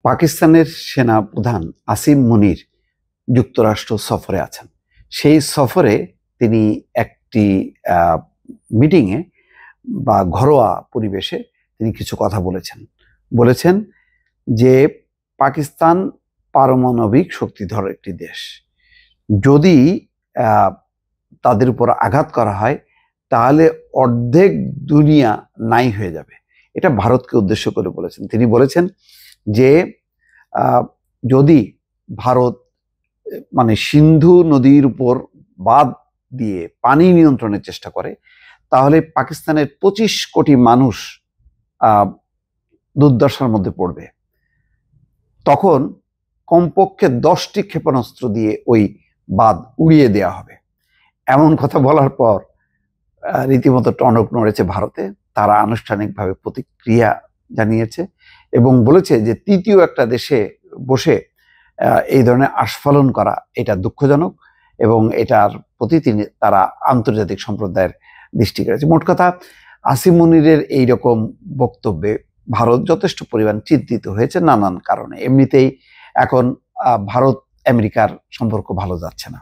পাকিস্তানের সেনা প্রধান আসিম মুনির যুক্তরাষ্ট্র সফরে আছেন। সেই সফরে তিনি একটি মিটিংয়ে বা ঘরোয়া পরিবেশে তিনি কিছু কথা বলেছেন যে পাকিস্তান পারমাণবিক শক্তিধর একটি দেশ। যদি তাদের উপর আঘাত করা হয় তাহলে অর্ধেক দুনিয়া নাই হয়ে যাবে। এটা ভারতকে উদ্দেশ্য করে বলেছেন। তিনি বলেছেন যে যদি ভারত সিন্ধু নদীর উপর বাঁধ দিয়ে পানি নিয়ন্ত্রণের চেষ্টা করে তাহলে পাকিস্তানের 25 কোটি মানুষ দুর্দশার মধ্যে পড়বে। তখন কমপক্ষে 10টি ক্ষেপণাস্ত্র দিয়ে ওই বাঁধ উড়িয়ে দেওয়া হবে। এমন কথা বলার পর রীতিমতো টনক নড়েছে ভারতে। তারা আনুষ্ঠানিকভাবে প্রতিক্রিয়া জানিয়েছে এবং বলেছে যে তৃতীয় একটা দেশে বসে এই ধরনের আস্ফালন করা এটা দুঃখজনক এবং এটার প্রতি তারা আন্তর্জাতিক সম্প্রদায়ের দৃষ্টি কেড়েছে। মোট কথা, আসিম মুনিরের এইরকম বক্তব্যে ভারত যথেষ্ট পরিমাণ চিন্তিত হয়েছে নানান কারণে। এমনিতেই এখন ভারত আমেরিকার সম্পর্ক ভালো যাচ্ছে না।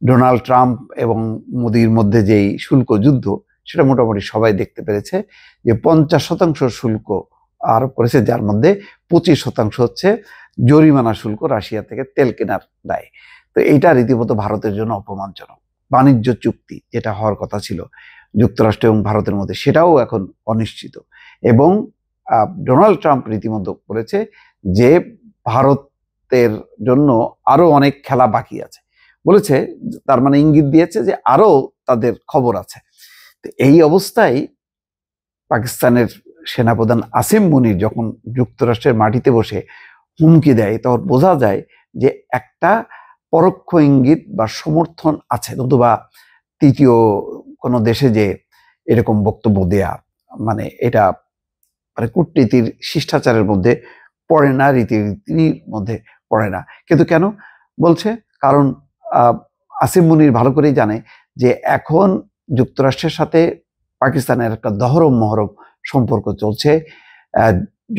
ডোনাল্ড ট্রাম্প এবং মোদির মধ্যে যেই শুল্ক যুদ্ধ, সেটা মোটামুটি সবাই দেখতে পেরেছে যে 50% শুল্ক আরোপ করেছে, যার মধ্যে 25% হচ্ছে জরিমানা শুল্ক রাশিয়া থেকে তেল কেনার দায়। তো এইটা রীতিমতো ভারতের জন্য অপমানজনক। বাণিজ্য চুক্তি যেটা হওয়ার কথা ছিল যুক্তরাষ্ট্র এবং ভারতের মধ্যে, সেটাও এখন অনিশ্চিত। এবং ডোনাল্ড ট্রাম্প রীতিমতো বলেছে যে ভারতের জন্য আরো অনেক খেলা বাকি আছে। বলেছে, তার মানে ইঙ্গিত দিয়েছে যে আরো তাদের খবর আছে। তো এই অবস্থায় পাকিস্তানের সেনাপ্রধান আসিম মুনির যখন যুক্তরাষ্ট্রের মাটিতে বসে হুমকি দেয়, তখন বোঝা যায় যে একটা পরোক্ষ ইঙ্গিত বা সমর্থন আছে। নতুবা তৃতীয় কোনো দেশে যে এরকম বক্তব্য দেয়া, এটা কূটনীতির শিষ্টাচারের মধ্যে পড়ে না, রীতিনীতির মধ্যে পড়ে না। কিন্তু কেন বলছে? কারণ আসিম মুনির ভালো করেই জানে যে এখন যুক্তরাষ্ট্রের সাথে পাকিস্তানের একটা দহরম মহরম সম্পর্ক চলছে।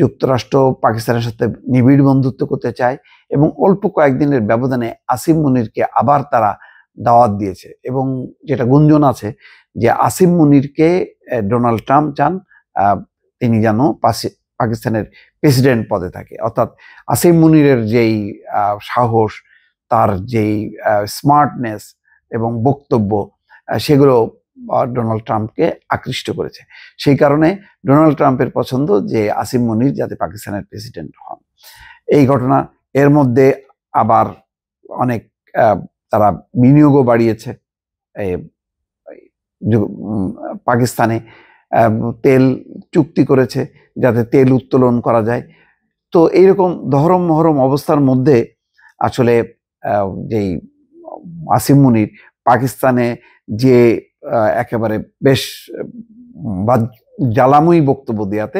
যুক্তরাষ্ট্র পাকিস্তানের সাথে নিবিড় বন্ধুত্ব করতে চায় এবং অল্প কয়েকদিনের ব্যবধানে আসিম মুনিরকে আবার তারা দাওয়াত দিয়েছে। এবং যেটা গুঞ্জন আছে যে আসিম মুনিরকে ডোনাল্ড ট্রাম্প চান তিনি যেন পাকিস্তানের প্রেসিডেন্ট পদে থাকে। অর্থাৎ আসিম মুনিরের যেই সাহস, তার যেই স্মার্টনেস এবং বক্তব্য, সেগুলো ডোনাল্ড ট্রাম্পকে আকৃষ্ট করেছে। সেই কারণে ডোনাল্ড ট্রাম্পের পছন্দ যে আসিম মুনির যাতে পাকিস্তানের প্রেসিডেন্ট হন। এই ঘটনা, এর মধ্যে আবার অনেক তারা বিনিয়োগও বাড়িয়েছে। পাকিস্তানে তেল চুক্তি করেছে যাতে তেল উত্তোলন করা যায়। তো এইরকম দহরম মহরম অবস্থার মধ্যে আসলে যেই আসিম মুনির পাকিস্তানে যে একেবারে বেশ জ্বালাময়ী বক্তব্য দেওয়াতে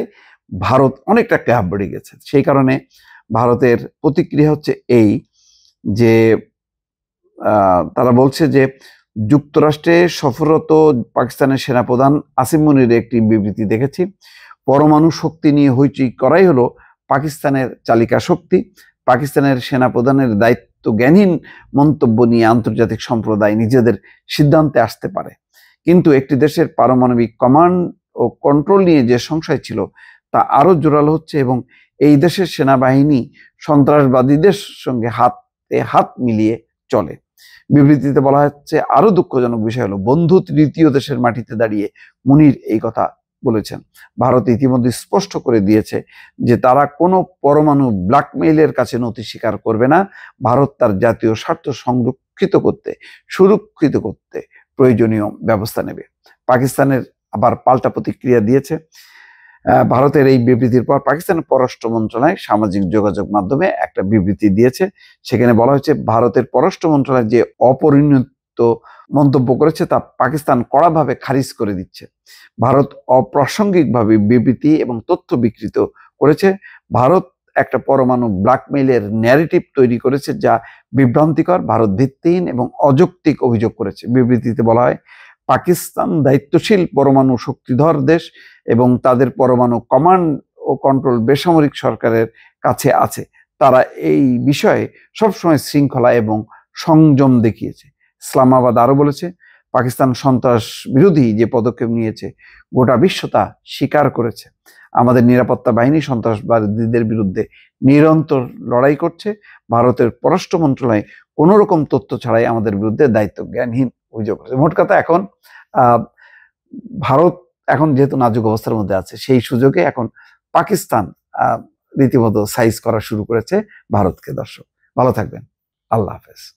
ভারত অনেকটা ক্যাপ বেড়ে গেছে। সেই কারণে ভারতের প্রতিক্রিয়া হচ্ছে এই যে তারা বলছে যে যুক্তরাষ্ট্রে সফররত পাকিস্তানের সেনাপ্রধান আসিম মুনিরের একটি বিবৃতি দেখেছি। পরমাণু শক্তি নিয়ে হইচই করাই হলো পাকিস্তানের চালিকা শক্তি। পাকিস্তানের সেনাপ্রধানের দায়িত্ব জ্ঞানহীন মন্তব্য নিয়ে আন্তর্জাতিক সম্প্রদায় নিজেদের সিদ্ধান্তে আসতে পারে। কিন্তু একটি দেশের পারমাণবিক কমান্ড ও কন্ট্রোল নিয়ে যে সংশয় ছিল তা আরো জোরালো হচ্ছে এবং এই দেশের সেনাবাহিনী সন্ত্রাসবাদীদের সঙ্গে হাতে হাত মিলিয়ে চলে। বিবৃতিতে বলা হচ্ছে, আরো দুঃখজনক বিষয় হলো বন্ধু তৃতীয় দেশের মাটিতে দাঁড়িয়ে মুনির এই কথা বলেছেন। ভারত ইতিমধ্যে স্পষ্ট করে দিয়েছে যে তারা কোনো পরমাণু ব্ল্যাকমেইলের কাছে নথি স্বীকার করবে না। ভারত তার জাতীয় স্বার্থ সুরক্ষিত করতে প্রয়োজনীয় ব্যবস্থা নেবে। পাকিস্তানের আবার পাল্টা প্রতিক্রিয়া দিয়েছে। ভারতের এই বিবৃতির পর পাকিস্তানের পররাষ্ট্র মন্ত্রণালয় সামাজিক যোগাযোগ মাধ্যমে একটা বিবৃতি দিয়েছে। সেখানে বলা হয়েছে, ভারতের পররাষ্ট্র মন্ত্রণালয় যে অপরিণত মন্তব্য করেছে তা পাকিস্তান কড়াভাবে খারিজ করে দিচ্ছে। ভারত অপ্রাসঙ্গিকভাবে বিবৃতি এবং তথ্য বিকৃত করেছে। ভারত একটা পরমাণু ব্ল্যাকমেইলের ন্যারেটিভ তৈরি করেছে যা বিভ্রান্তিকর, ভারত ভিত্তিহীন এবং অযৌক্তিক অভিযোগ করেছে। বিবৃতিতে বলা হয়, পাকিস্তান দায়িত্বশীল পরমাণু শক্তিধর দেশ এবং তাদের পরমাণু কমান্ড ও ও কন্ট্রোল বেসামরিক সরকারের কাছে আছে। তারা এই বিষয়ে সবসময় শৃঙ্খলা এবং সংযম দেখিয়েছে। ইসলামাবাদ আরো বলেছে, পাকিস্তান সন্ত্রাস বিরোধী যে পদক্ষেপ নিয়েছে গোটা বিশ্ব তা স্বীকার করেছে। আমাদের নিরাপত্তা বাহিনী সন্ত্রাসবাদীদের বিরুদ্ধে নিরন্তর লড়াই করছে। ভারতের পররাষ্ট্র মন্ত্রণালয় কোনো রকম তথ্য ছাড়াই আমাদের বিরুদ্ধে দায়িত্ব জ্ঞানহীন অভিযোগ করেছে। মোট কথা এখন ভারত এখন যেহেতু নাজুক অবস্থার মধ্যে আছে, সেই সুযোগে এখন পাকিস্তান রীতিমতো সাইজ করা শুরু করেছে ভারতকে। দর্শক ভালো থাকবেন, আল্লাহ হাফেজ।